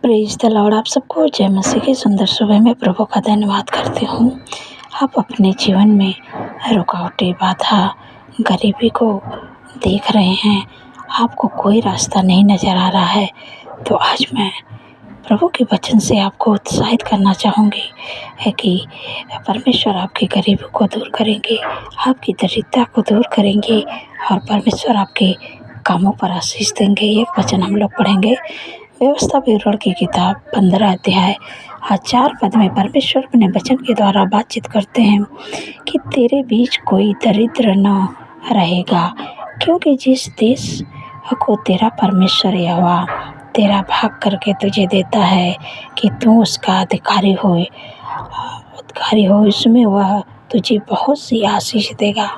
Praise the Lord. आप सबको जय मसीह की सुंदर सुबह में प्रभु का धन्यवाद करती हूँ। आप अपने जीवन में रुकावटें, बाधा, गरीबी को देख रहे हैं, आपको कोई रास्ता नहीं नज़र आ रहा है, तो आज मैं प्रभु के वचन से आपको उत्साहित करना चाहूँगी है कि परमेश्वर आपकी गरीबी को दूर करेंगे, आपकी दरिद्रता को दूर करेंगे और परमेश्वर आपके कामों पर आशीष देंगे। एक वचन हम लोग पढ़ेंगे, व्यवस्था विवरण की किताब 15 अध्याय 4 पद में परमेश्वर अपने वचन के द्वारा बातचीत करते हैं कि तेरे बीच कोई दरिद्र न रहेगा, क्योंकि जिस देश को तेरा परमेश्वर यहोवा तेरा भाग करके तुझे देता है कि तू उसका अधिकारी हो, उसमें वह तुझे बहुत सी आशीष देगा।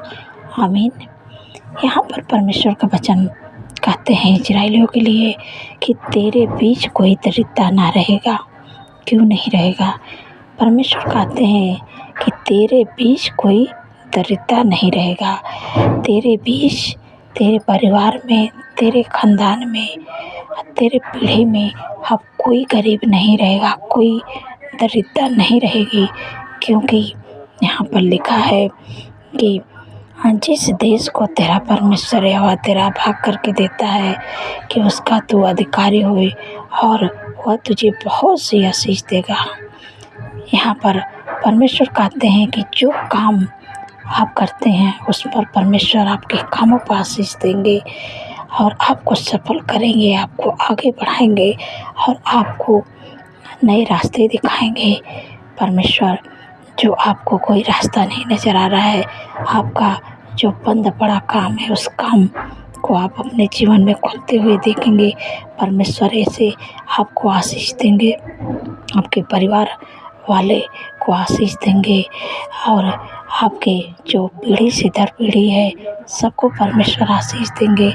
आमीन। यहाँ पर परमेश्वर का वचन कहते हैं इजराइलियों के लिए कि तेरे बीच कोई दरिद्रता ना रहेगा। क्यों नहीं रहेगा? परमेश्वर कहते हैं कि तेरे बीच कोई दरिद्रता नहीं रहेगा। तेरे बीच, तेरे परिवार में, तेरे खानदान में, तेरे पीढ़ी में अब कोई गरीब नहीं रहेगा, कोई दरिद्रता नहीं रहेगी, क्योंकि यहाँ पर लिखा है कि जिस देश को तेरा परमेश्वर यहोवा तेरा भाग करके देता है कि उसका तू अधिकारी होए और वह तुझे बहुत सी आशीष देगा। यहाँ पर परमेश्वर कहते हैं कि जो काम आप करते हैं उस पर परमेश्वर आपके कामों पर आशीष देंगे और आपको सफल करेंगे, आपको आगे बढ़ाएंगे और आपको नए रास्ते दिखाएंगे। परमेश्वर जो आपको कोई रास्ता नहीं नज़र आ रहा है, आपका जो बंद पड़ा काम है, उस काम को आप अपने जीवन में खोलते हुए देखेंगे। परमेश्वर ऐसे आपको आशीष देंगे, आपके परिवार वाले को आशीष देंगे और आपके जो पीढ़ी से दर पीढ़ी है सबको परमेश्वर आशीष देंगे।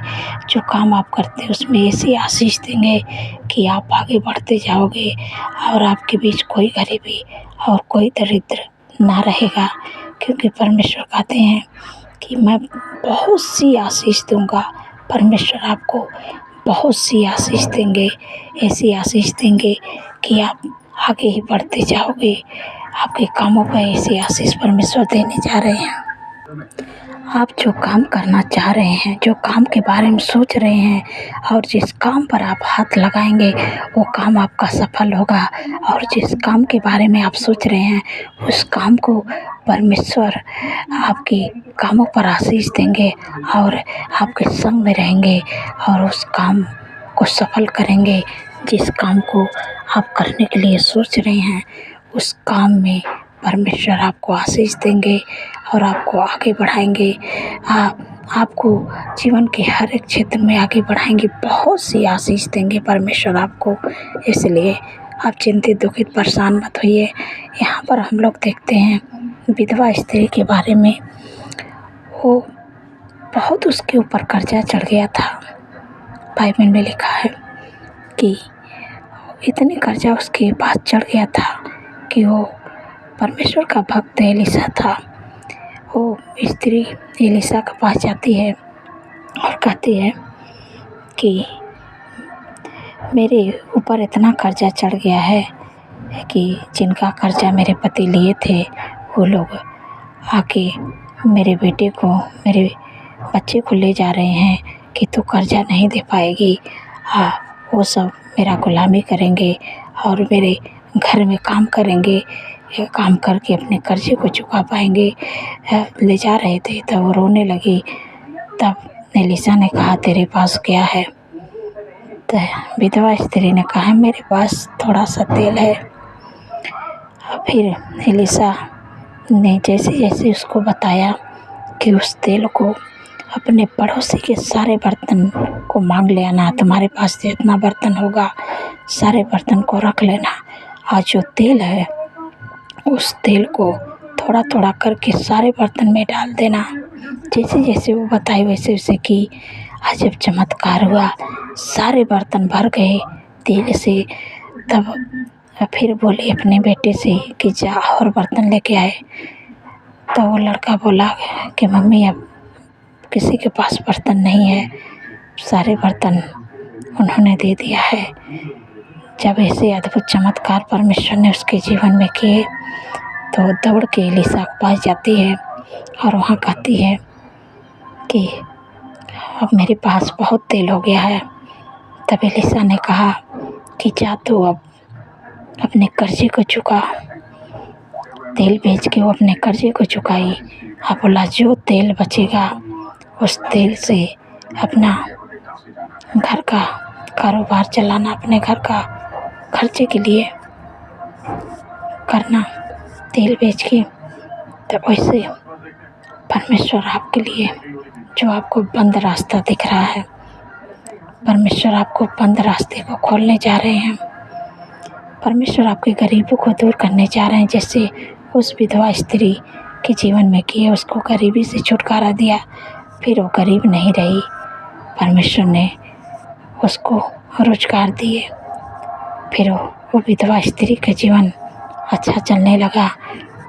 जो काम आप करते हैं उसमें ऐसी आशीष देंगे कि आप आगे बढ़ते जाओगे और आपके बीच कोई गरीबी और कोई दरिद्र ना रहेगा, क्योंकि परमेश्वर कहते हैं कि मैं बहुत सी आशीष दूंगा। परमेश्वर आपको बहुत सी आशीष देंगे, ऐसी आशीष देंगे कि आप आगे ही बढ़ते जाओगे। आपके कामों पर ऐसी आशीष परमेश्वर देने जा रहे हैं। आप जो काम करना चाह रहे हैं, जो काम के बारे में सोच रहे हैं और जिस काम पर आप हाथ लगाएंगे वो काम आपका सफल होगा, और जिस काम के बारे में आप सोच रहे हैं उस काम को परमेश्वर आपके कामों पर आशीष देंगे और आपके संग में रहेंगे और उस काम को सफल करेंगे। जिस काम को आप करने के लिए सोच रहे हैं उस काम में परमेश्वर आपको आशीष देंगे और आपको आगे बढ़ाएंगे। आपको जीवन के हर एक क्षेत्र में आगे बढ़ाएंगे, बहुत सी आशीष देंगे परमेश्वर आपको। इसलिए आप चिंतित, दुखित, परेशान मत होइए। यहाँ पर हम लोग देखते हैं विधवा स्त्री के बारे में, वो बहुत उसके ऊपर कर्जा चढ़ गया था। बाइबल में लिखा है कि इतने कर्जा उसके पास चढ़ गया था कि वो परमेश्वर का भक्त एलीशा था। वो स्त्री एलीशा के पास जाती है और कहती है कि मेरे ऊपर इतना कर्जा चढ़ गया है कि जिनका कर्जा मेरे पति लिए थे वो लोग आके मेरे बेटे को, मेरे बच्चे को ले जा रहे हैं कि तू कर्जा नहीं दे पाएगी। वो सब मेरा गुलामी करेंगे और मेरे घर में काम करेंगे, काम करके अपने कर्जे को चुका पाएंगे। ले जा रहे थे तब वो रोने लगी। तब एलीशा ने कहा तेरे पास क्या है? तो विधवा स्त्री ने कहा मेरे पास थोड़ा सा तेल है। फिर एलीशा ने जैसे जैसे उसको बताया कि उस तेल को अपने पड़ोसी के सारे बर्तन को मांग ले आना, तुम्हारे पास जितना बर्तन होगा सारे बर्तन को रख लेना, आज जो तेल है उस तेल को थोड़ा थोड़ा करके सारे बर्तन में डाल देना। जैसे जैसे वो बताए वैसे वैसे की। आज जब चमत्कार हुआ, सारे बर्तन भर गए तेल से। तब फिर बोली अपने बेटे से कि जा और बर्तन लेके आए। तो वो लड़का बोला कि मम्मी अब किसी के पास बर्तन नहीं है, सारे बर्तन उन्होंने दे दिया है। जब ऐसे अद्भुत चमत्कार परमेश्वर ने उसके जीवन में किए तो दौड़ के एलीशा के पास जाती है और वहाँ कहती है कि अब मेरे पास बहुत तेल हो गया है। तब एलीशा ने कहा कि जा तू अब अपने कर्जे को चुका। तेल बेच के वो अपने कर्जे को चुकाई। अब बोला जो तेल बचेगा उस तेल से अपना घर का कारोबार चलाना, अपने घर का खर्चे के लिए करना तेल बेच के। तो वैसे परमेश्वर आपके लिए जो आपको बंद रास्ता दिख रहा है, परमेश्वर आपको बंद रास्ते को खोलने जा रहे हैं। परमेश्वर आपके गरीबों को दूर करने जा रहे हैं। जैसे उस विधवा स्त्री के जीवन में किए, उसको गरीबी से छुटकारा दिया, फिर वो गरीब नहीं रही। परमेश्वर ने उसको रोजगार दिए, फिर वो विधवा स्त्री का जीवन अच्छा चलने लगा।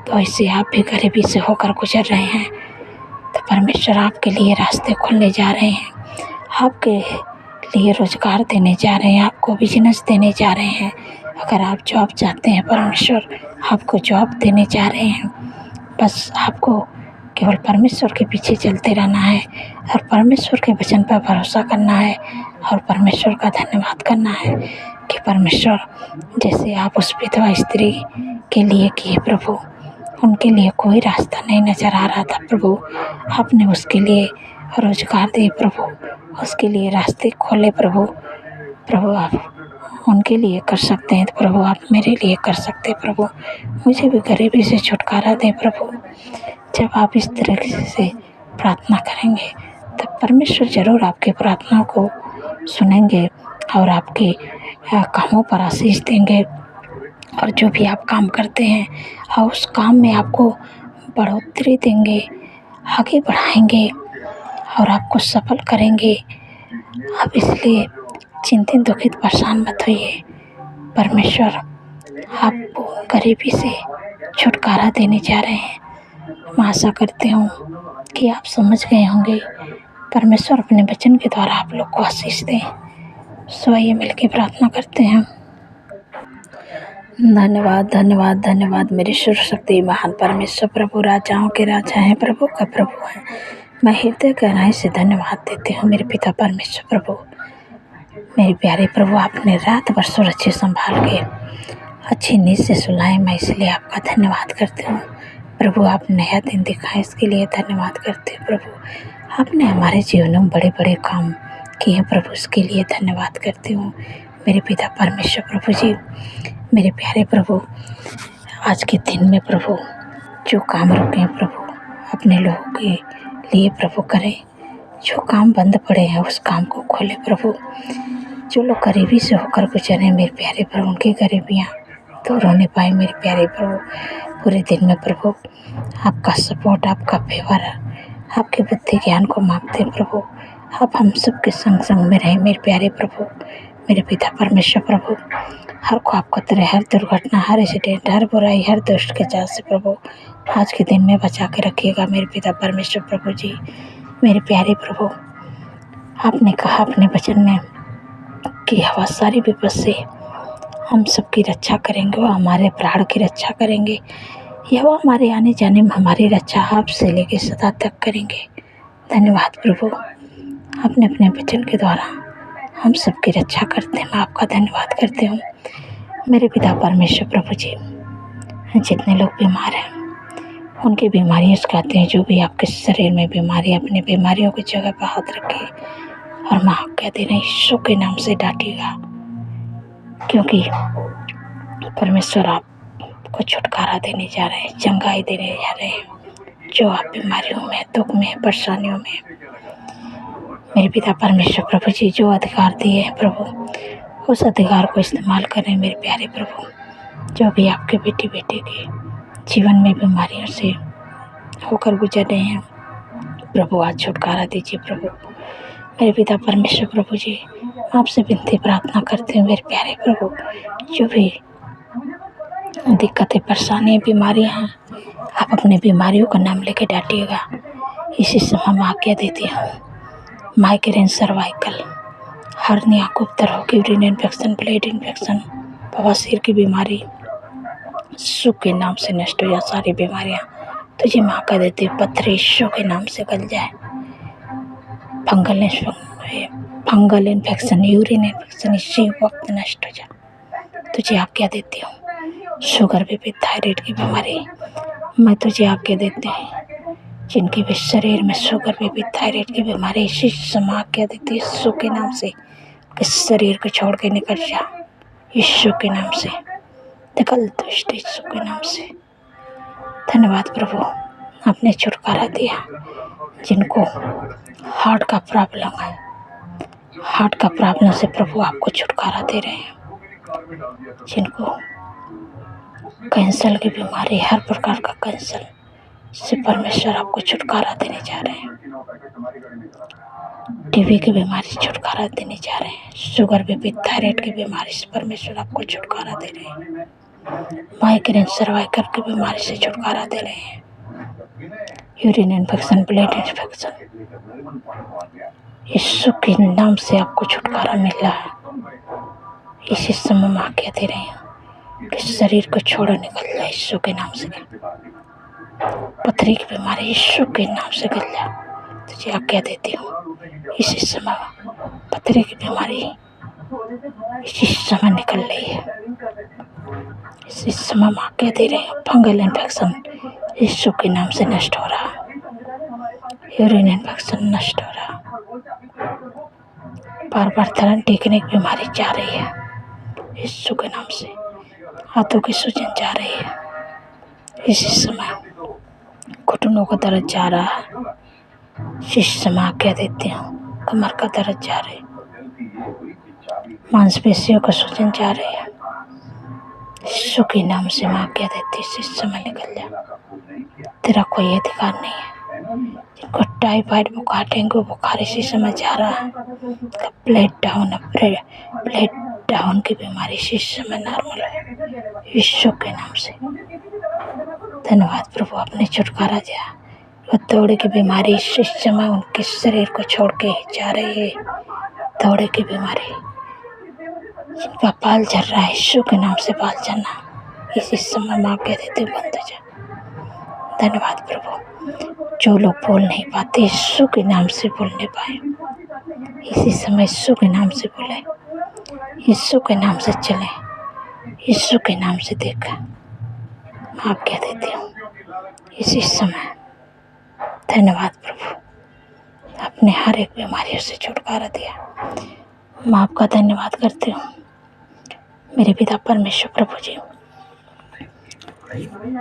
तो ऐसे आप भी गरीबी से होकर गुजर रहे हैं तो परमेश्वर आपके लिए रास्ते खोलने जा रहे हैं, आपके लिए रोजगार देने जा रहे हैं, आपको बिजनेस देने जा रहे हैं। अगर आप जॉब चाहते हैं, परमेश्वर आपको जॉब देने जा रहे हैं। बस आपको केवल परमेश्वर के पीछे चलते रहना है और परमेश्वर के वचन पर भरोसा करना है और परमेश्वर का धन्यवाद करना है कि परमेश्वर जैसे आप उस विधवा स्त्री के लिए किए प्रभु, उनके लिए कोई रास्ता नहीं नज़र आ रहा था प्रभु, आपने उसके लिए रोजगार दिए प्रभु, उसके लिए रास्ते खोले प्रभु। प्रभु आप उनके लिए कर सकते हैं तो प्रभु आप मेरे लिए कर सकते हैं प्रभु। मुझे भी गरीबी से छुटकारा दें प्रभु। जब आप इस तरह से प्रार्थना करेंगे तब परमेश्वर ज़रूर आपकी प्रार्थना को सुनेंगे और आपके कामों पर आशीष देंगे। और जो भी आप काम करते हैं और उस काम में आपको बढ़ोतरी देंगे, आगे बढ़ाएंगे और आपको सफल करेंगे। आप इसलिए चिंतित, दुखित, परेशान मत होइए। परमेश्वर आपको गरीबी से छुटकारा देने जा रहे हैं। मैं आशा करती हूँ कि आप समझ गए होंगे। परमेश्वर अपने वचन के द्वारा आप लोग को आशीष दें। सो आइए मिलकर प्रार्थना करते हैं। धन्यवाद धन्यवाद धन्यवाद मेरे सर्वशक्ति महान परमेश्वर प्रभु, राजाओं के राजा हैं, प्रभु का प्रभु है। मैं हृदय गहराई से धन्यवाद देती हूँ मेरे पिता परमेश्वर प्रभु। मेरे प्यारे प्रभु, आपने रात भर सुरक्षित संभाल के अच्छी नींद से सुलाए, मैं इसलिए आपका धन्यवाद करती हूँ प्रभु। आप नया दिन दिखाए इसके लिए धन्यवाद करते हैं प्रभु। आपने हमारे जीवन में बड़े बड़े काम किए हैं प्रभु, उसके लिए धन्यवाद करती हूँ मेरे पिता परमेश्वर प्रभु जी। मेरे प्यारे प्रभु, आज के दिन में प्रभु जो काम रुके हैं प्रभु, अपने लोगों के लिए प्रभु करें। जो काम बंद पड़े हैं उस काम को खोले प्रभु। जो लोग गरीबी से होकर गुजरे मेरे प्यारे प्रभु, उनकी गरीबियाँ दूर होने पाए मेरे प्यारे प्रभु। पूरे दिन में प्रभु आपका सपोर्ट, आपका फेवर, आपके बुद्धि ज्ञान को मांगते हैं प्रभु। आप हम सबके संग संग में रहें मेरे प्यारे प्रभु। मेरे पिता परमेश्वर प्रभु, हर ख्वाब खतरे, हर दुर्घटना, हर एक्सीडेंट, हर बुराई, हर दुष्ट के जाल से प्रभु आज के दिन में बचा के रखिएगा मेरे पिता परमेश्वर प्रभु जी। मेरे प्यारे प्रभु, आपने कहा अपने वचन में कि हवा सारी विपद से हम सबकी रक्षा करेंगे, वो हमारे प्राण की रक्षा करेंगे। यह हमारे आने जाने में हमारी रक्षा आपसे लेके सदा तक करेंगे। धन्यवाद प्रभु, आपने अपने वचन के द्वारा हम सबकी रक्षा करते हैं। मैं आपका धन्यवाद करती हूँ मेरे पिता परमेश्वर प्रभु जी। जितने लोग बीमार हैं उनकी बीमारियाँ कहते हैं, जो भी आपके शरीर में बीमारी, अपनी बीमारियों की जगह पर हाथ रखे और मैं आप कहते हैं यीशु के नाम से डांटिएगा, क्योंकि परमेश्वर आपको छुटकारा देने जा रहे हैं, चंगाई देने जा रहे हैं। जो आप बीमारियों में, दुख में, परेशानियों में मेरे पिता परमेश्वर प्रभु जी जो अधिकार दिए हैं प्रभु, उस अधिकार को इस्तेमाल करें मेरे प्यारे प्रभु। जो भी आपके बेटे के जीवन में बीमारियों से होकर गुजर रहे हैं प्रभु, आज छुटकारा दीजिए प्रभु। मेरे पिता परमेश्वर प्रभु जी, आपसे विनती प्रार्थना करते हैं मेरे प्यारे प्रभु। जो भी दिक्कतें, परेशानियाँ, बीमारियाँ हैं, आप अपने बीमारियों का नाम लेके डांटिएगा। इसी समय मैं आज्ञा देती हूँ। माइग्रेन, सर्वाइकल, हर्निया, गुप्त रोग, यूरिन इन्फेक्शन, ब्लड इन्फेक्शन, बवासीर की बीमारी यीशु के नाम से नष्ट हो जाए। सारी बीमारियां तुझे माँ कह देती हूँ, पत्थर यीशु के नाम से गल जाए। फंगल इन्फेक्शन, यूरिन इन्फेक्शन इसी वक्त नष्ट हो जाए। तुझे आज्ञा देती हूँ। शुगर, बीपी, थायराइड की बीमारी मैं तुझे आज्ञा देती हूँ। जिनकी भी शरीर में शुगर, बीपी, थायराइड की बीमारी इसी समय आज्ञा देती है यीशु के नाम से कि शरीर को छोड़ के निकल जा। यीशु के नाम से निकल दुष्ट, यीशु के नाम से। धन्यवाद प्रभु, आपने छुटकारा दिया। जिनको हार्ट का प्रॉब्लम है, हार्ट का प्रॉब्लम से प्रभु आपको छुटकारा दे रहे हैं। जिनको कैंसर की बीमारी, हर प्रकार का कैंसर से परमेश्वर आपको छुटकारा देने जा रहे हैं। टीबी की बीमारी से छुटकारा देने जा रहे हैं। शुगर, बीपी, थायराइड की बीमारी से परमेश्वर आपको छुटकारा दे रहे हैं। माइग्रेन, सर्वाइकल की बीमारी से छुटकारा दे रहे हैं। यूरिन इन्फेक्शन, ब्लड इन्फेक्शन, यीशु के नाम से आपको छुटकारा मिल रहा है। इसी समय में आज्ञा दे रहे हैं कि शरीर को छोड़ो, निकल जाए यीशु के नाम से। पथरी की बीमारी यीशु के नाम से निकल जाए। तुझे आज्ञा देती हूँ इसी समय पथरी की बीमारी इसी समय निकल रही है। इसी समय में आज्ञा दे रहे हैं। फंगल इन्फेक्शन यीशु के नाम से नष्ट हो रहा। यूरिन इन्फेक्शन नष्ट हो रहा। बार बार धरण टेकने की बीमारी जा रही है यीशु के नाम से। हाथों की सूजन जा रही है इसी समय। घुटनों का दर्द जा रहा है इसी समय आज्ञा देती हूँ। कमर का दर्द जा रही है, मांसपेशियों का सूजन जा रही है यीशु के नाम से मैं आज्ञा देती हूँ। इसी समय निकल जा। तेरा कोई अधिकार नहीं है। जिनको टाइफाइड बुखार, डेंगू बुखार इसी समय जा रहा है, ब्लड डाउन की बीमारी इसी समय नॉर्मल है यीशु के नाम से। धन्यवाद प्रभु, आपने छुटकारा दिया। वो दौड़े की बीमारी इस समय उनके शरीर को छोड़ के जा रही है। दौड़े की बीमारी, जिनका बाल झड़ रहा है यीशु के नाम से बाल झड़ना इसी समय माँ कह देते बंद हो जाए। धन्यवाद प्रभु, जो लोग बोल नहीं पाते यीशु के नाम से बोलने पाए इसी समय यीशु के नाम से बोले, यीशु के नाम से चले, यीशु के नाम से देखा। मैं आज्ञा देती हूँ इसी समय। धन्यवाद प्रभु, आपने हर एक बीमारियों से छुटकारा दिया। मैं आपका धन्यवाद करती हूँ मेरे पिता परमेश्वर। प्रभु जी,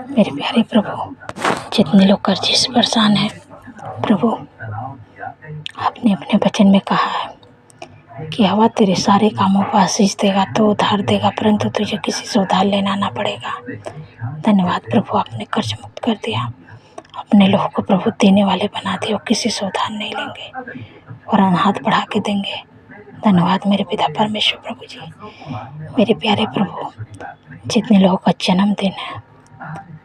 मेरे प्यारे प्रभु, जितने लोग कर्जे से परेशान हैं प्रभु, आपने अपने वचन में कहा है कि हवा तेरे सारे कामों पर आशीष देगा तो उधार देगा, परंतु तुझे किसी से उधार लेना ना पड़ेगा। धन्यवाद प्रभु, आपने कर्ज मुक्त कर दिया। अपने लोगों को प्रभु देने वाले बना दिए। वो किसी से उधार नहीं लेंगे और हाथ बढ़ा के देंगे। धन्यवाद मेरे पिता परमेश्वर। प्रभु जी, मेरे प्यारे प्रभु, जितने लोगों का जन्मदिन है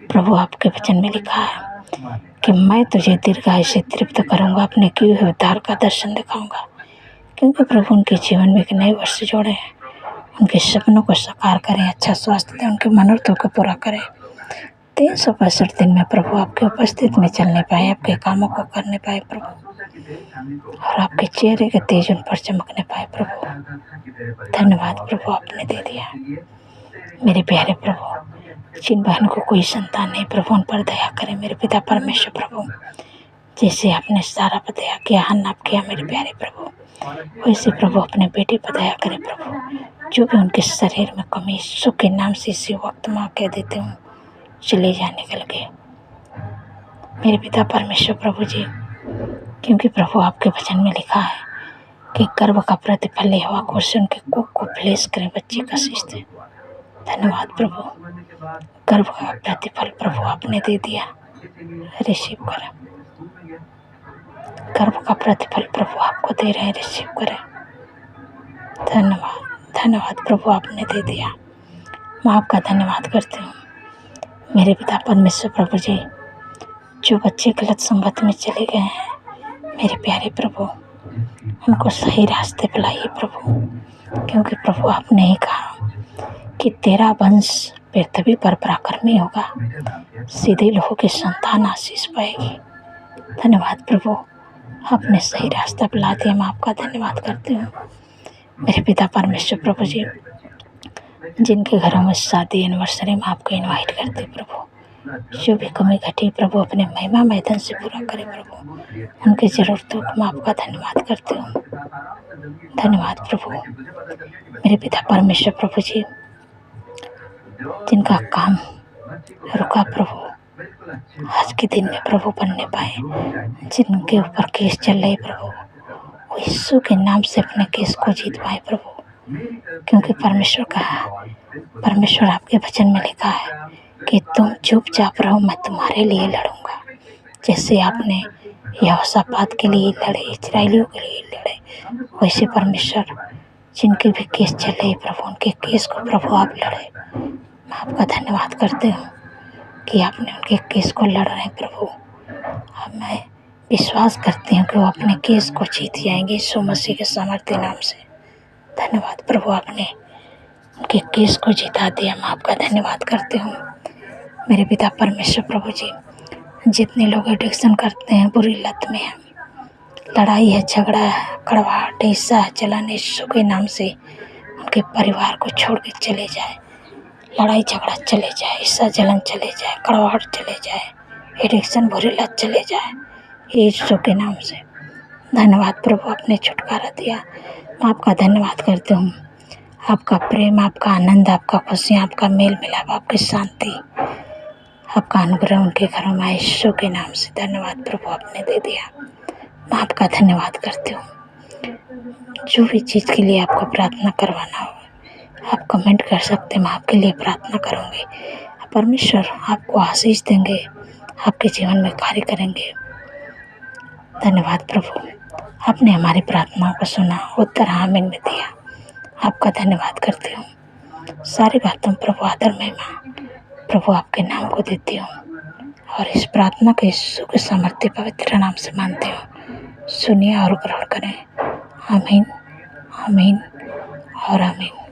प्रभु, आपके वचन में लिखा है कि मैं तुझे दीर्घायु से तृप्त करूँगा, अपने किए हुए उद्धार का दर्शन दिखाऊंगा। क्योंकि प्रभु उनके जीवन में एक नए वर्ष जोड़े हैं। उनके सपनों को साकार करें, अच्छा स्वास्थ्य दें, उनके मनोरथों को पूरा करें। 365 दिन में प्रभु आपके उपस्थित में चलने पाए, आपके कामों को करने पाए प्रभु, और आपके चेहरे के तेज उन पर चमकने पाए प्रभु। धन्यवाद प्रभु, आपने दे दिया। मेरे प्यारे प्रभु, जिन बहन को कोई संतान नहीं प्रभु, उन पर दया करें मेरे पिता परमेश्वर। प्रभु जैसे आपने सारा पर दया किया, हन्नाप किया मेरे प्यारे प्रभु, वैसे प्रभु अपने बेटे पर दया करें प्रभु। जो भी उनके शरीर में कमी यीशु के नाम से इसी वक्त माँ कह देती हूँ, चले जा, निकल के मेरे पिता परमेश्वर। प्रभु जी, क्योंकि प्रभु आपके वचन में लिखा है कि गर्भ का प्रतिफल यहोवा को से उनके कोख को फ्लेश करें, बच्चे का शीश दे। धन्यवाद प्रभु, गर्भ का प्रतिफल प्रभु आपने दे दिया, रिसीव करें। गर्भ का प्रतिफल प्रभु आपको दे रहे हैं, रिसीव करें। धन्यवाद, धन्यवाद प्रभु, आपने दे दिया। मैं आपका धन्यवाद करती हूँ मेरे पिता परमेश्वर। प्रभु जी, जो बच्चे गलत संगत में चले गए हैं मेरे प्यारे प्रभु, उनको सही रास्ते पर लाइए प्रभु। क्योंकि प्रभु आपने ही कहा कि तेरा वंश पृथ्वी पर पराक्रमी होगा, सीधे लोगों की संतान आशीष पाएगी। धन्यवाद प्रभु, आपने सही रास्ता पे ला दिया। मैं आपका धन्यवाद करती हूँ। मेरे पिता परमेश्वर प्रभु जी, जिनके घरों में शादी एनिवर्सरी में आपको इनवाइट करते प्रभु, जो भी कमी घटी प्रभु अपने महिमा मैदान से पूरा करे प्रभु, उनकी ज़रूरतों को मैं आपका धन्यवाद करती हूँ। धन्यवाद प्रभु। मेरे पिता परमेश्वर प्रभु जी, जिनका काम रुका प्रभु, आज के दिन में प्रभु बनने पाए, जिनके ऊपर केस चल रहे प्रभु, वो यीशु के नाम से अपने केस को जीत पाए प्रभु, क्योंकि परमेश्वर आपके वचन में लिखा है कि तुम चुपचाप रहो, मैं तुम्हारे लिए लड़ूंगा। जैसे आपने यहोशापात के लिए लड़े, इस्राएलियों के लिए लड़े, वैसे परमेश्वर जिनके भी केस चले प्रभु, उनके केस को प्रभु आप लड़े। मैं आपका धन्यवाद करती हूँ कि आपने उनके केस को लड़ रहे हैं प्रभु। अब मैं विश्वास करती हूँ कि वो अपने केस को जीत जाएंगे यीशु मसीह के सामर्थ्य नाम से। धन्यवाद प्रभु, आपने उनके केस को जिता दिया। मैं आपका धन्यवाद करती हूँ। मेरे पिता परमेश्वर प्रभु जी, जितने लोग एडिक्शन करते हैं, बुरी लत में हैं, लड़ाई है, झगड़ा है, कड़वाहट, ईर्ष्या है, जलन, यीशु के नाम से उनके परिवार को छोड़ के चले जाए। लड़ाई झगड़ा चले जाए, ईर्ष्या जलन चले जाए, कड़वाहट चले जाए, एडिक्शन बुरी लत चले जाए यीशु के नाम से। धन्यवाद प्रभु, आपने छुटकारा दिया। मैं आपका धन्यवाद करती हूँ। आपका प्रेम, आपका आनंद, आपका खुशियाँ, आपका मेल मिलाप, आपकी शांति, आपका अनुग्रह उनके घरों में यीशु के नाम से। धन्यवाद प्रभु, आपने दे दिया। मैं आपका धन्यवाद करती हूँ। जो भी चीज़ के लिए आपको प्रार्थना करवाना हो, आप कमेंट कर सकते हैं, मैं आपके लिए प्रार्थना करूँगी। परमेश्वर आपको आशीष देंगे, आपके जीवन में कार्य करेंगे। धन्यवाद प्रभु, आपने हमारी प्रार्थनाओं को सुना, उत्तर आमीन में दिया। आपका धन्यवाद करती हूँ। सारी बातों प्रभु आदर महिमा प्रभु आपके नाम को देती हूँ, और इस प्रार्थना को यीशु के सामर्थ्य पवित्र नाम से मानती हूँ। सुनिए और ग्रहण करें। आमीन, आमीन और आमीन।